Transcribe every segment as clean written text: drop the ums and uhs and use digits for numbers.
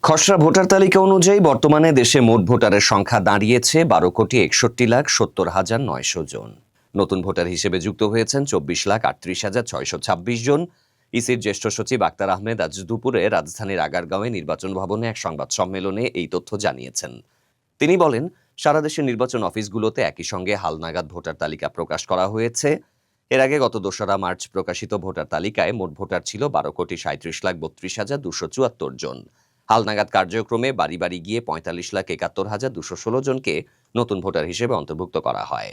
খসড়া ভোটার তালিকা অনুযায়ী বর্তমানে দেশে মোট ভোটারের সংখ্যা দাঁড়িয়েছে 12,61,70,900 জন। নতুন ভোটার হিসেবে যুক্ত হয়েছেন 24,38,626 জন। ইসির জ্যেষ্ঠ সচিব আক্তার আহমেদ আজ দুপুরে রাজধানীর আগারগাঁওয়ে নির্বাচন ভবনে এক সংবাদ সম্মেলনে এই তথ্য জানিয়েছেন। তিনি বলেন, সারা দেশের নির্বাচন অফিসগুলোতে একই সঙ্গে হালনাগাদ ভোটার তালিকা প্রকাশ করা হয়েছে। এর আগে গত 2রা মার্চ প্রকাশিত ভোটার তালিকায় মোট ভোটার ছিল 12,37,32,274 জন। হালনাগাদ কার্যক্রমে বাড়ি বাড়ি গিয়ে 45,71,216 জনকে নতুন ভোটার হিসেবে অন্তর্ভুক্ত করা হয়।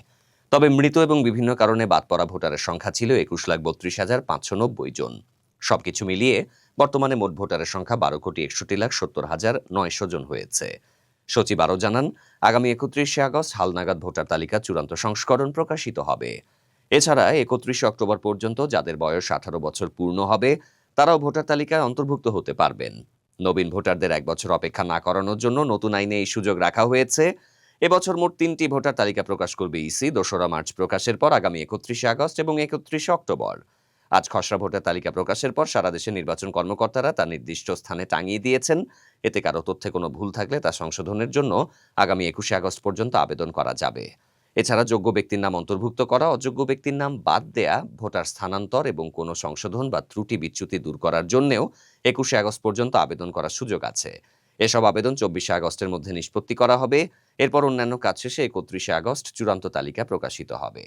তবে মৃত এবং বিভিন্ন কারণে বাদ পড়া ভোটারের সংখ্যা ছিল 21,32,590 জন। সবকিছু মিলিয়ে বর্তমানে মোট ভোটারের সংখ্যা 12,61,70,900 জন হয়েছে। সচিব আরও জানান, আগামী 31শে আগস্ট হালনাগাদ ভোটার তালিকা চূড়ান্ত সংস্করণ প্রকাশিত হবে। এছাড়া 31শে অক্টোবর পর্যন্ত যাদের বয়স 18 বছর পূর্ণ হবে তারাও ভোটার তালিকায় অন্তর্ভুক্ত হতে পারবেন। নবীন ভোটারদের 1 বছর অপেক্ষা না করানোর জন্য নতুন আইনে এই সুযোগ রাখা হয়েছে। এবছর মোট 3টি ভোটার তালিকা প্রকাশ করবে ইসি। 2রা মার্চ প্রকাশের পর আগামী 31শে আগস্ট এবং 31শে অক্টোবর। আজ খসড়া ভোটার তালিকা প্রকাশের পর সারা দেশের নির্বাচন কর্মকর্তারা তা নির্দিষ্ট স্থানে টাঙিয়ে দিয়েছেন। এতে কারো তথ্যে কোনো ভুল থাকলে তা সংশোধনের জন্য আগামী 21শে আগস্ট পর্যন্ত আবেদন করা যাবে। এছাড়া যোগ্য ব্যক্তির নাম অন্তর্ভুক্ত করা, অযোগ্য ব্যক্তির নাম বাদ দেয়া, ভোটার স্থানান্তর এবং কোনো সংশোধন বা ত্রুটি বিচ্যুতি দূর করার জন্যও 21শে আগস্ট পর্যন্ত আবেদন করার সুযোগ আছে। এসব আবেদন 24শে আগস্টের মধ্যে নিষ্পত্তি করা হবে। এরপর অন্যান্য কাজ শেষে 31শে আগস্ট চূড়ান্ত তালিকা প্রকাশিত হবে।